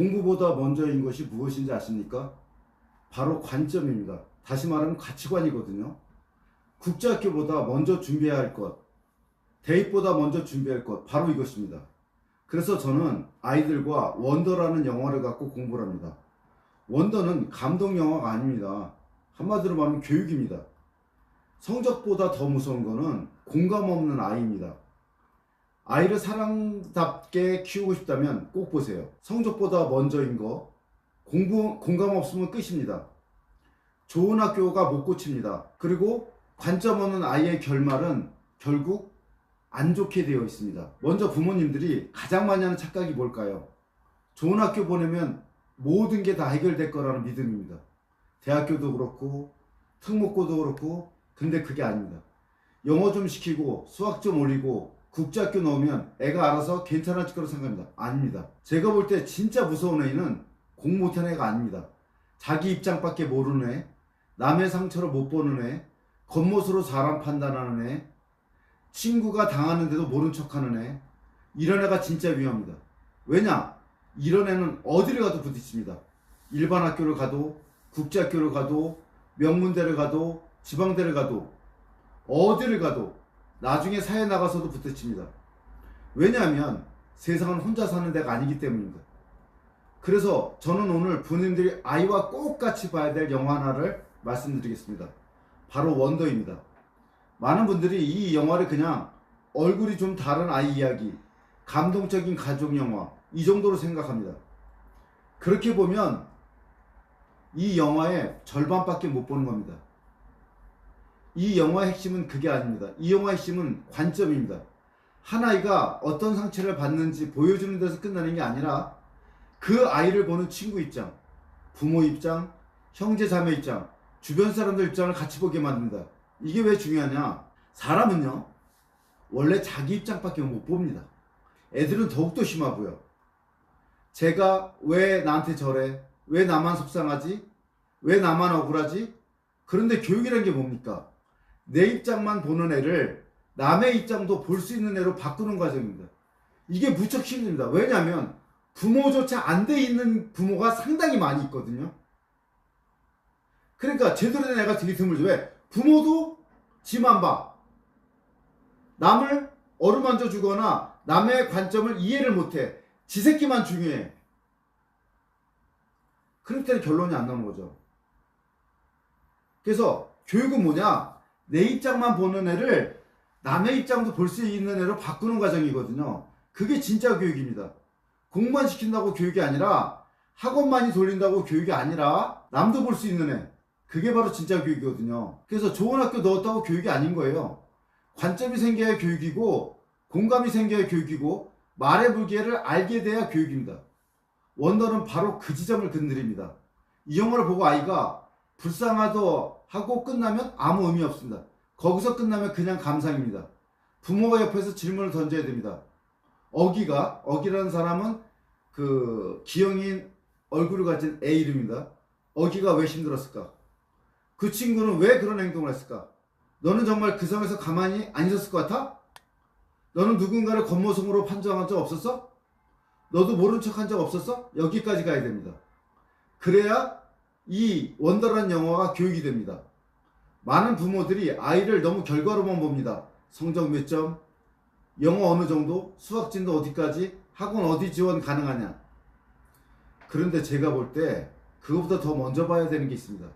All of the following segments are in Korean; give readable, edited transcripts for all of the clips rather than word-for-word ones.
공부보다 먼저인 것이 무엇인지 아십니까? 바로 관점입니다. 다시 말하면 가치관이거든요. 국제학교보다 먼저 준비해야 할 것, 대입보다 먼저 준비할 것, 바로 이것입니다. 그래서 저는 아이들과 원더라는 영화를 갖고 공부를 합니다. 원더는 감동 영화가 아닙니다. 한마디로 말하면 교육입니다. 성적보다 더 무서운 거는 공감 없는 아이입니다. 아이를 사랑답게 키우고 싶다면 꼭 보세요. 성적보다 먼저인 거, 공감 없으면 끝입니다. 좋은 학교가 못 고칩니다. 그리고 관점 없는 아이의 결말은 결국 안 좋게 되어 있습니다. 먼저 부모님들이 가장 많이 하는 착각이 뭘까요? 좋은 학교 보내면 모든 게 다 해결될 거라는 믿음입니다. 대학교도 그렇고 특목고도 그렇고. 근데 그게 아닙니다. 영어 좀 시키고 수학 좀 올리고 국제학교 넣으면 애가 알아서 괜찮아질 거라고 생각합니다. 아닙니다. 제가 볼 때 진짜 무서운 애는 공부 못하는 애가 아닙니다. 자기 입장밖에 모르는 애, 남의 상처를 못 보는 애, 겉멋으로 사람 판단하는 애, 친구가 당하는데도 모른 척하는 애, 이런 애가 진짜 위험합니다. 왜냐? 이런 애는 어디를 가도 부딪힙니다. 일반 학교를 가도 국제학교를 가도 명문대를 가도 지방대를 가도 어디를 가도 나중에 사회 나가서도 부딪힙니다. 왜냐하면 세상은 혼자 사는 데가 아니기 때문입니다. 그래서 저는 오늘 부모님들이 아이와 꼭 같이 봐야 될 영화 하나를 말씀드리겠습니다. 바로 원더입니다. 많은 분들이 이 영화를 그냥 얼굴이 좀 다른 아이 이야기, 감동적인 가족 영화 이 정도로 생각합니다. 그렇게 보면 이 영화의 절반밖에 못 보는 겁니다. 이 영화의 핵심은 그게 아닙니다. 이 영화의 핵심은 관점입니다. 한 아이가 어떤 상처를 받는지 보여주는 데서 끝나는 게 아니라 그 아이를 보는 친구 입장, 부모 입장, 형제 자매 입장, 주변 사람들 입장을 같이 보게 만듭니다. 이게 왜 중요하냐? 사람은요 원래 자기 입장밖에 못 봅니다. 애들은 더욱더 심하고요. 제가 왜 나한테 저래? 왜 나만 속상하지? 왜 나만 억울하지? 그런데 교육이라는 게 뭡니까? 내 입장만 보는 애를 남의 입장도 볼 수 있는 애로 바꾸는 과정입니다. 이게 무척 힘듭니다. 왜냐하면 부모조차 안 돼 있는 부모가 상당히 많이 있거든요. 그러니까 제대로 된 애가 되게 드물죠. 왜? 부모도 지만 봐. 남을 어루만져 주거나 남의 관점을 이해를 못해. 지 새끼만 중요해. 그럴 때는 결론이 안 나오는 거죠. 그래서 교육은 뭐냐? 내 입장만 보는 애를 남의 입장도 볼 수 있는 애로 바꾸는 과정이거든요. 그게 진짜 교육입니다. 공부만 시킨다고 교육이 아니라, 학원 많이 돌린다고 교육이 아니라 남도 볼 수 있는 애, 그게 바로 진짜 교육이거든요. 그래서 좋은 학교 넣었다고 교육이 아닌 거예요. 관점이 생겨야 교육이고, 공감이 생겨야 교육이고, 말의 무게를 알게 돼야 교육입니다. 원더는 바로 그 지점을 건드립니다. 이 영화를 보고 아이가 불쌍하도 하고 끝나면 아무 의미 없습니다. 거기서 끝나면 그냥 감상입니다. 부모가 옆에서 질문을 던져야 됩니다. 어기라는 사람은 그 기영인 얼굴을 가진 애 이름입니다. 어기가 왜 힘들었을까? 그 친구는 왜 그런 행동을 했을까? 너는 정말 그 상황에서 가만히 안 있었을 것 같아? 너는 누군가를 겉모습으로 판정한 적 없었어? 너도 모른 척 한 적 없었어? 여기까지 가야 됩니다. 그래야 이 원더라는 영화가 교육이 됩니다. 많은 부모들이 아이를 너무 결과로만 봅니다. 성적 몇 점, 영어 어느 정도, 수학진도 어디까지, 학원 어디 지원 가능하냐. 그런데 제가 볼 때 그것보다 더 먼저 봐야 되는 게 있습니다.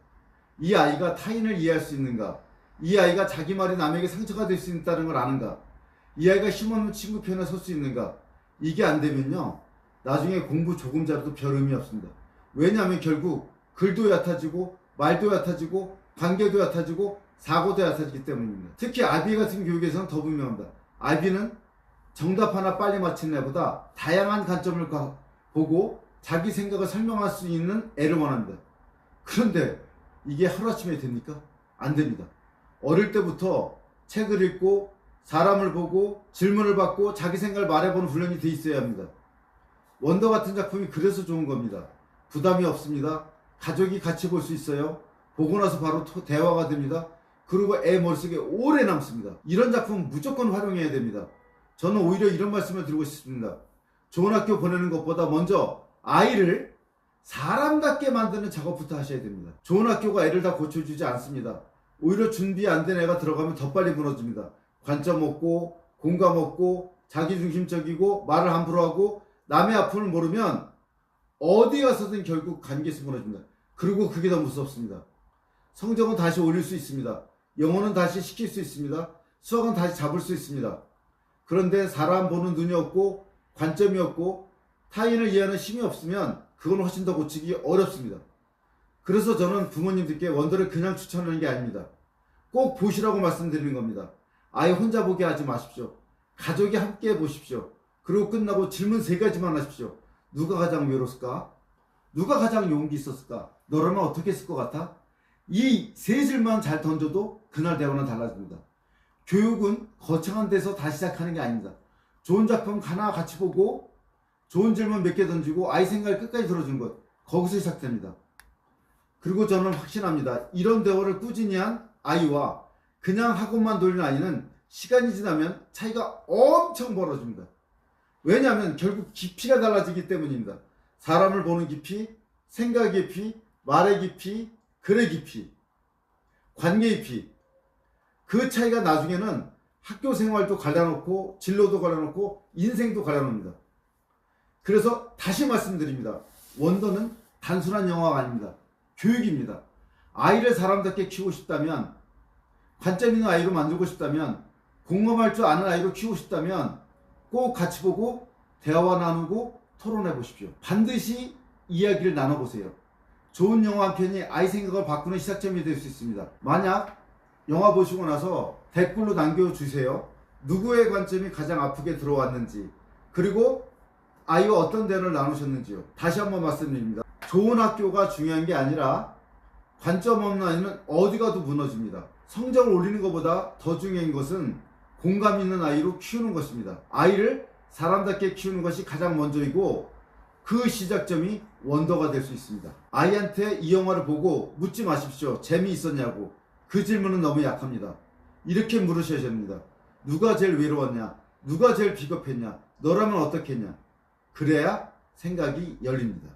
이 아이가 타인을 이해할 수 있는가? 이 아이가 자기 말이 남에게 상처가 될 수 있다는 걸 아는가? 이 아이가 힘없는 친구 편에 설 수 있는가? 이게 안 되면요 나중에 공부 조금 잘해도 별 의미 없습니다. 왜냐하면 결국 글도 얕아지고 말도 얕아지고 관계도 얕아지고 사고도 얕아지기 때문입니다. 특히 IB 같은 교육에서는 더 분명합니다. IB는 정답 하나 빨리 맞히는 애보다 다양한 관점을 보고 자기 생각을 설명할 수 있는 애를 원합니다. 그런데 이게 하루아침에 됩니까? 안 됩니다. 어릴 때부터 책을 읽고 사람을 보고 질문을 받고 자기 생각을 말해보는 훈련이 돼 있어야 합니다. 원더 같은 작품이 그래서 좋은 겁니다. 부담이 없습니다. 가족이 같이 볼 수 있어요. 보고 나서 바로 대화가 됩니다. 그리고 애 머릿속에 오래 남습니다. 이런 작품 무조건 활용해야 됩니다. 저는 오히려 이런 말씀을 드리고 싶습니다. 좋은 학교 보내는 것보다 먼저 아이를 사람답게 만드는 작업부터 하셔야 됩니다. 좋은 학교가 애를 다 고쳐주지 않습니다. 오히려 준비 안 된 애가 들어가면 더 빨리 무너집니다. 관점 없고 공감 없고 자기중심적이고 말을 함부로 하고 남의 아픔을 모르면 어디 가서든 결국 관계에서 무너집니다. 그리고 그게 더 무섭습니다. 성적은 다시 올릴 수 있습니다. 영어는 다시 시킬 수 있습니다. 수학은 다시 잡을 수 있습니다. 그런데 사람 보는 눈이 없고 관점이 없고 타인을 이해하는 힘이 없으면 그건 훨씬 더 고치기 어렵습니다. 그래서 저는 부모님들께 원더를 그냥 추천하는 게 아닙니다. 꼭 보시라고 말씀드리는 겁니다. 아예 혼자 보게 하지 마십시오. 가족이 함께 보십시오. 그리고 끝나고 질문 3가지만 하십시오. 누가 가장 외로웠을까? 누가 가장 용기 있었을까? 너라면 어떻게 했을 것 같아? 이 3질만 잘 던져도 그날 대화는 달라집니다. 교육은 거창한 데서 다시 시작하는 게 아닙니다. 좋은 작품 하나 같이 보고 좋은 질문 몇 개 던지고 아이 생각을 끝까지 들어준 것, 거기서 시작됩니다. 그리고 저는 확신합니다. 이런 대화를 꾸준히 한 아이와 그냥 학원만 돌리는 아이는 시간이 지나면 차이가 엄청 벌어집니다. 왜냐하면 결국 깊이가 달라지기 때문입니다. 사람을 보는 깊이, 생각의 깊이, 말의 깊이, 글의 깊이, 관계의 깊이. 그 차이가 나중에는 학교 생활도 갈라놓고 진로도 갈라놓고 인생도 갈라놓습니다. 그래서 다시 말씀드립니다. 원더는 단순한 영화가 아닙니다. 교육입니다. 아이를 사람답게 키우고 싶다면, 관점 있는 아이로 만들고 싶다면, 공감할 줄 아는 아이로 키우고 싶다면 꼭 같이 보고 대화와 나누고 토론해 보십시오. 반드시 이야기를 나눠보세요. 좋은 영화 한 편이 아이 생각을 바꾸는 시작점이 될 수 있습니다. 만약 영화 보시고 나서 댓글로 남겨주세요. 누구의 관점이 가장 아프게 들어왔는지, 그리고 아이와 어떤 대화를 나누셨는지요. 다시 한번 말씀드립니다. 좋은 학교가 중요한 게 아니라 관점 없는 아이는 어디 가도 무너집니다. 성적을 올리는 것보다 더 중요한 것은 공감 있는 아이로 키우는 것입니다. 아이를 사람답게 키우는 것이 가장 먼저이고 그 시작점이 원더가 될 수 있습니다. 아이한테 이 영화를 보고 묻지 마십시오. 재미있었냐고. 그 질문은 너무 약합니다. 이렇게 물으셔야 됩니다. 누가 제일 외로웠냐? 누가 제일 비겁했냐? 너라면 어떻겠냐? 그래야 생각이 열립니다.